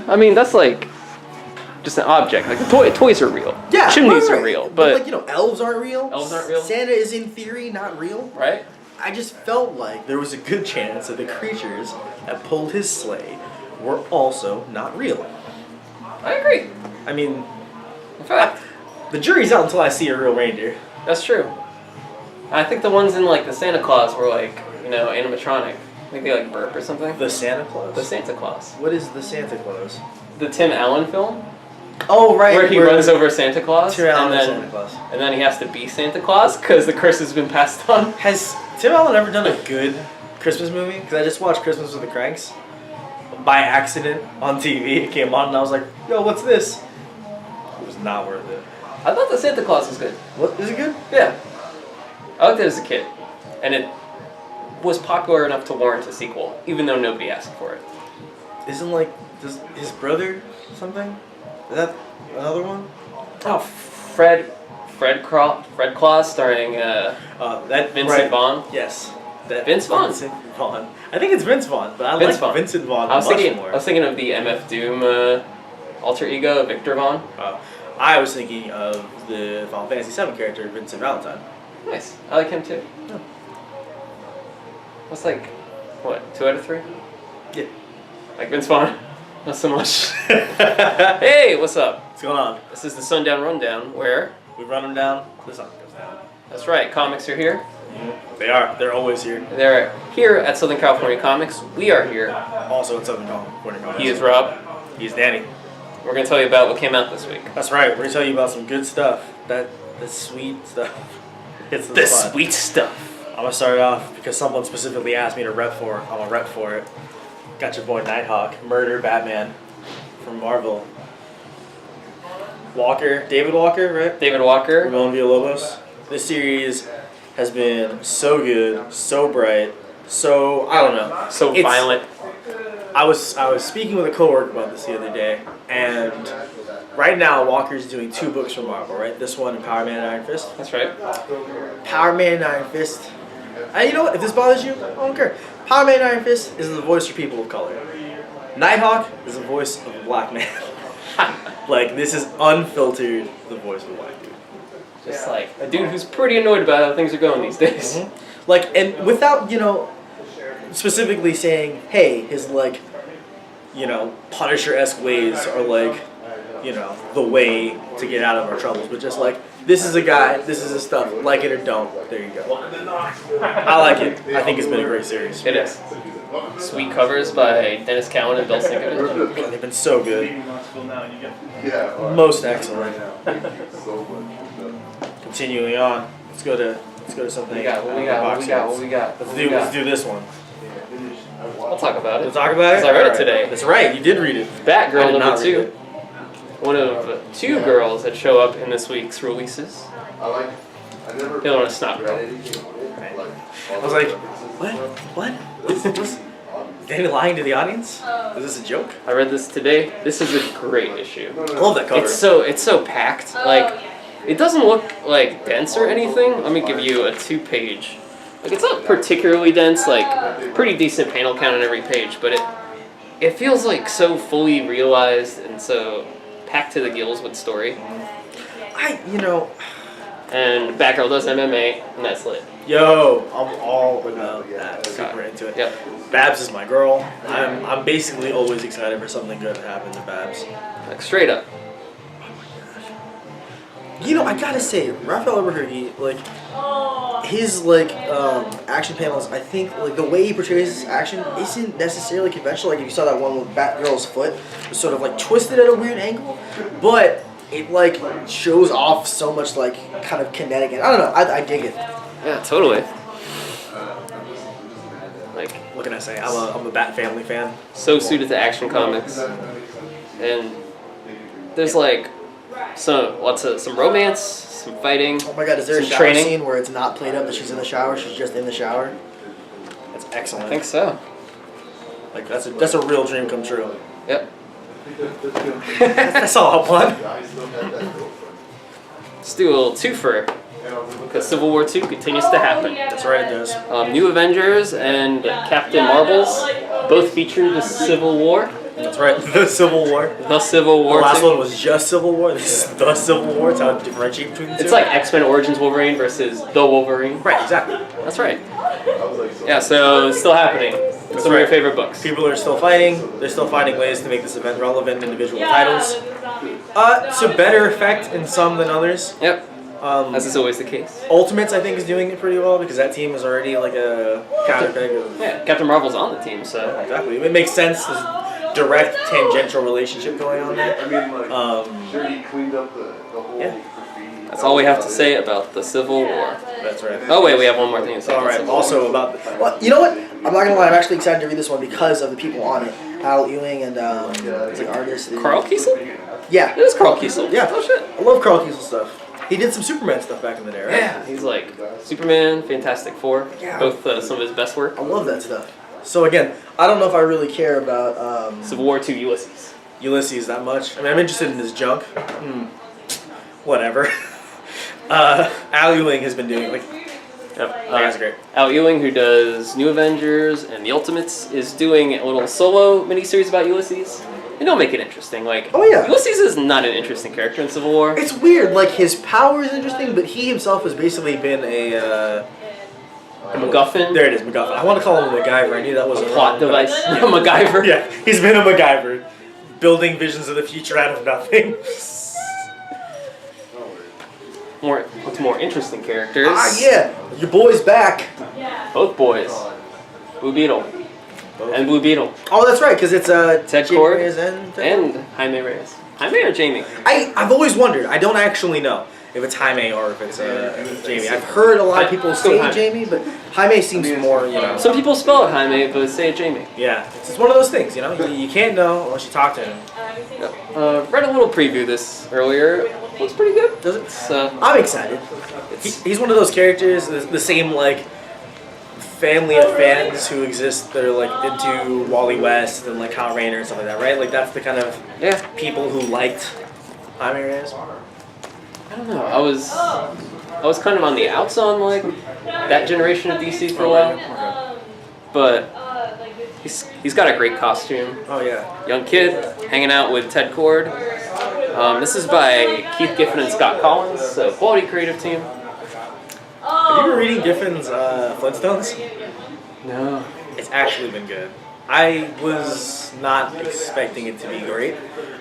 I mean, that's like just an object. Like toys are real. Yeah, chimneys are real, but like, you know, elves aren't real. Elves aren't real. Santa is in theory not real. Right. I just felt like there was a good chance that the creatures that pulled his sleigh were also not real. I agree. I mean, in fact, the jury's out until I see a real reindeer. That's true. I think the ones in like the Santa Claus were like, you know, animatronic. Maybe like burp or something. The Santa Claus? The Santa Claus. What is the Santa Claus? The Tim Allen film. Oh, right. Where he runs over Santa Claus. Tim Allen and Santa Claus. And then he has to be Santa Claus because the curse has been passed on. Has Tim Allen ever done a good Christmas movie? Because I just watched Christmas with the Cranks. By accident on TV. It came on and I was like, yo, what's this? It was not worth it. I thought the Santa Claus was good. What? Is it good? Yeah. I liked it as a kid. And it was popular enough to warrant a sequel, even though nobody asked for it. Isn't like his brother something? Is that another one? Oh, Fred Claus starring that Vincent Vaughn. Yes. That Vince Vaughn. Vincent Vaughn. I think it's Vince Vaughn, but I Vince like Vaughn. Vincent Vaughn I was more. thinking of the MF Doom alter ego, Victor Vaughn. I was thinking of the Final Fantasy VII character, Vincent Valentine. Nice. I like him too. Yeah. What's like, what, 2 out of 3? Yeah. Like Vince Vaughn? Not so much. Hey, what's up? What's going on? This is the Sundown Rundown, where we run them down, the sun goes down. That's right, comics are here. Mm-hmm. They are. They're always here. They're here at Southern California Comics. We are here. Also in Southern California Comics. He is Rob. He's Danny. We're going to tell you about what came out this week. That's right. We're going to tell you about some good stuff. The sweet stuff. It's the sweet stuff. I'm going to start it off because someone specifically asked me to rep for it. I'm going to rep for it. Got your boy NIGHTHAWK, Murder Batman from Marvel. Walker, David Walker, right? David Walker. Ramon Villalobos. This series has been so good, so bright, so, I don't know. So violent. I was speaking with a coworker about this the other day, and right now Walker's doing 2 books from Marvel, right? This one and Power Man and Iron Fist. That's right. Power Man and Iron Fist. You know what? If this bothers you, I don't care. Power Man and Iron Fist is the voice for people of color. NIGHTHAWK is the voice of a black man. Like, this is unfiltered, the voice of a black dude. Just like a dude who's pretty annoyed about how things are going these days. Mm-hmm. Like, and without, you know, specifically saying, hey, his, like, you know, Punisher-esque ways are, like, you know, the way to get out of our troubles. But just like, this is a guy, this is his stuff, like it or don't, there you go. I like it. I think it's been a great series. It is. Sweet covers by Dennis Cowan and Bill Sienkiewicz. They've been so good. Most excellent. Continuing on, let's go to something. What we got? Let's do this one. I'll talk about it. We'll talk about it? Because I read it today. That's right, you did read it. Batgirl number 2. One of 2 girls that show up in this week's releases. The other one is SNOTGIRl. I was like, what? Was Danny lying to the audience? Is this a joke? I read this today. This is a great issue. I love that cover. It's so packed. Like, it doesn't look like dense or anything. Let me give you a 2-page. Like, it's not particularly dense. Like, pretty decent panel count on every page, but it feels like so fully realized and so packed to the gills with story. And Batgirl does MMA, and that's lit. Yo, I'm all about that. Super into it. Yep. Babs is my girl. I'm basically always excited for something good to happen to Babs. Like, straight up. You know, I gotta say, Raphael Albuquerque, like, his, like, action panels, I think, like, the way he portrays his action isn't necessarily conventional. Like, if you saw that one with Batgirl's foot, it was sort of, like, twisted at a weird angle, but it, like, shows off so much, like, kind of kinetic, and I don't know, I dig it. Yeah, totally. Like, what can I say? I'm a Bat Family fan. So suited to action comics. And there's, like, some romance, some fighting. Oh my god, is there a shower training scene where it's not played up that she's in the shower, she's just in the shower? That's excellent. I think so. Like, that's a real dream come true. Yep. That's all I want. Let's do a little twofer, because Civil War II continues to happen. That's right, it does. New Avengers and Captain Marvels both feature the Civil War That's right. The Civil War. The Civil War. The last one was just Civil War. This is the Civil War. It's how to differentiate between the two. It's like X-Men Origins Wolverine versus the Wolverine. Right, exactly. That's right. Yeah, so it's still happening. It's some of your favorite books. People are still fighting. They're still finding ways to make this event relevant in individual titles. To better effect in some than others. Yep. As is always the case. Ultimates, I think, is doing it pretty well because that team is already like a counterpeg of... Yeah, Captain Marvel's on the team, so... Exactly. It makes sense. There's a direct tangential relationship going on there. Sure, he cleaned up the whole graffiti. That's all we have to say about the Civil War. That's right. Oh wait, we have one more thing to say. All right. Also about... Well, you know what? I'm not going to lie. I'm actually excited to read this one because of the people on it. Al Ewing and it's like artist. Carl Kiesel? Yeah. It is Carl Kiesel. Yeah. Oh shit. I love Carl Kiesel stuff. He did some Superman stuff back in the day, right? Yeah, he's like Superman, Fantastic Four, both some of his best work. I love that stuff. So again, I don't know if I really care about Civil War 2 Ulysses. Ulysses that much. I mean, I'm interested in his junk. Whatever. Al Ewing has been doing like. Yep. That's great. Al Ewing, who does New Avengers and the Ultimates, is doing a little solo miniseries about Ulysses. And don't make it interesting. Like, oh yeah, Ulysses is not an interesting character in Civil War. It's weird. Like his power is interesting, but he himself has basically been a MacGuffin. There it is, MacGuffin. I want to call him a MacGyver. I knew that was a plot device. MacGyver. Yeah, he's been a MacGyver, building visions of the future out of nothing. What's more interesting characters? Yeah, your boy's back. Both boys. Blue Beetle. And Blue Beetle. Oh, that's right, because it's Ted Cord and Jaime Reyes. Jaime or Jamie? I've always wondered. I don't actually know if it's Jaime or if it's Jamie. I've heard a lot of people say Jamie, but Jaime seems more, you know. Some people spell it Jaime, but say it Jamie. Yeah, it's one of those things, you know. You can't know unless you talk to him. Read a little preview this earlier. Looks pretty good. Does it? I'm excited. He's one of those characters, the same like family of fans who exist that are like into Wally West and like Kyle Rayner and stuff like that, right? Like that's the kind of people who liked Jaime Reyes. I don't know. I was kind of on the outs on like that generation of DC for a while, but he's got a great costume. Oh yeah. Young kid hanging out with Ted Cord. This is by Keith Giffen and Scott Collins, so quality creative team. Have you been reading Giffen's Flintstones? No. It's actually been good. I was not expecting it to be great.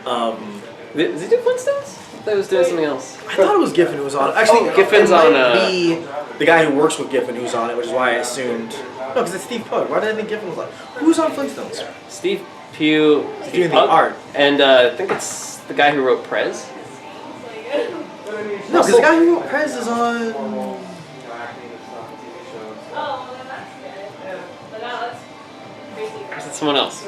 Does he do Flintstones? I thought he was doing something else. I thought it was Giffen who was on it. Actually, Giffen's it on. Might be the guy who works with Giffen who's on it, which is why I assumed. No, because it's Steve Pugh. Why did I think Giffen was on? Who's on Flintstones? Steve Pugh. He's doing the art. And I think it's the guy who wrote Prez. No, because the guy who wrote Prez is on. Or is it someone else?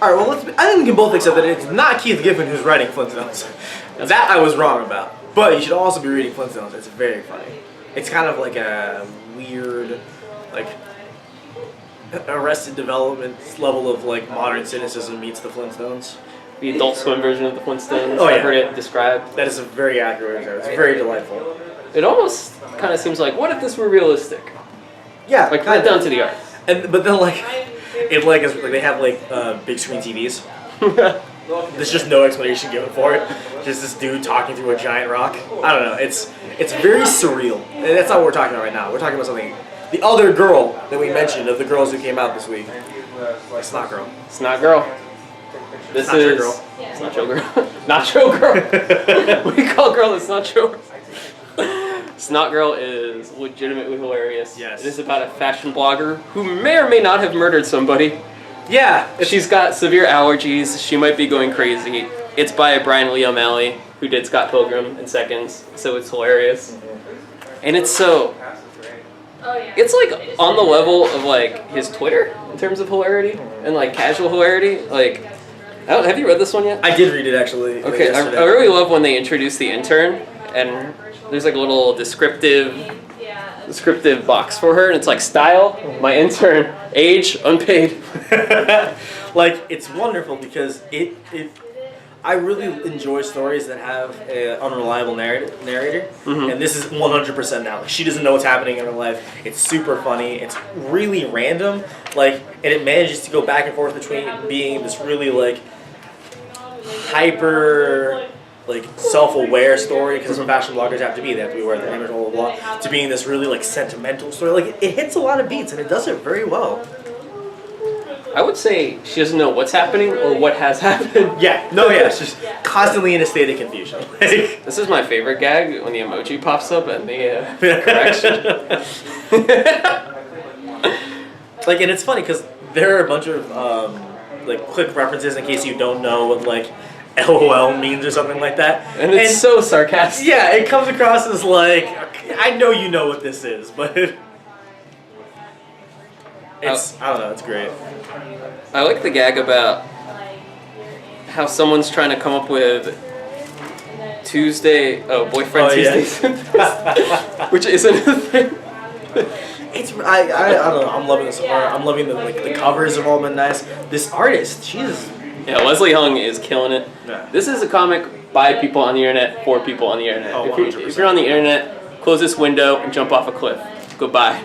Alright, well, I think we can both accept that it's not Keith Giffen who's writing Flintstones. That I was wrong about. But you should also be reading Flintstones. It's very funny. It's kind of like a weird, like, Arrested Development level of, like, modern cynicism meets the Flintstones. The Adult Swim version of the Flintstones. Oh, yeah. I've heard it described. That is a very accurate term. It's very delightful. It almost kind of seems like, what if this were realistic? Yeah, like right down to the art. But then like, it like is like they have like big screen TVs. There's just no explanation given for it. Just this dude talking through a giant rock. I don't know. It's very surreal. And that's not what we're talking about right now. We're talking about something. The other girl that we mentioned of the girls who came out this week. SNOTGIRL. SNOTGIRL. This Not is your girl. It's not your girl. Not your girl. We call girl it's not your. SNOTGIRL is legitimately hilarious. Yes. It is about a fashion blogger who may or may not have murdered somebody. Yeah. She's got severe allergies. She might be going crazy. It's by Brian Lee O'Malley, who did Scott Pilgrim in Seconds, so it's hilarious. And it's so... It's like on the level of like his Twitter in terms of hilarity and like casual hilarity. Like, have you read this one yet? I did read it actually. Okay, I really love when they introduce the intern and there's like a little descriptive box for her and it's like style, my intern, age, unpaid. Like it's wonderful because I really enjoy stories that have an unreliable narrator, and this is 100% now. Like, she doesn't know what's happening in her life. It's super funny. It's really random, like, and it manages to go back and forth between being this really like hyper, like self-aware story, because that's what fashion bloggers have to be. They have to be aware of their image, blah blah blah. To being this really like sentimental story, like it hits a lot of beats and it does it very well. I would say she doesn't know what's happening or what has happened. Yeah, no, yeah, it's just constantly in a state of confusion. Like, This is my favorite gag when the emoji pops up and the correction. like, and it's funny because there are a bunch of like quick references in case you don't know what like LOL means or something like that. And it's so sarcastic. Yeah, it comes across as like, I know you know what this is, but it's, I don't know, it's great. I like the gag about how someone's trying to come up with boyfriend Tuesdays, which isn't a thing. It's I don't know. I'm loving this art. I'm loving the covers have all been nice. This artist, she's Yeah, Leslie Hung is killing it. Yeah. This is a comic by people on the internet for people on the internet. Oh, if you're on the internet, close this window and jump off a cliff. Goodbye.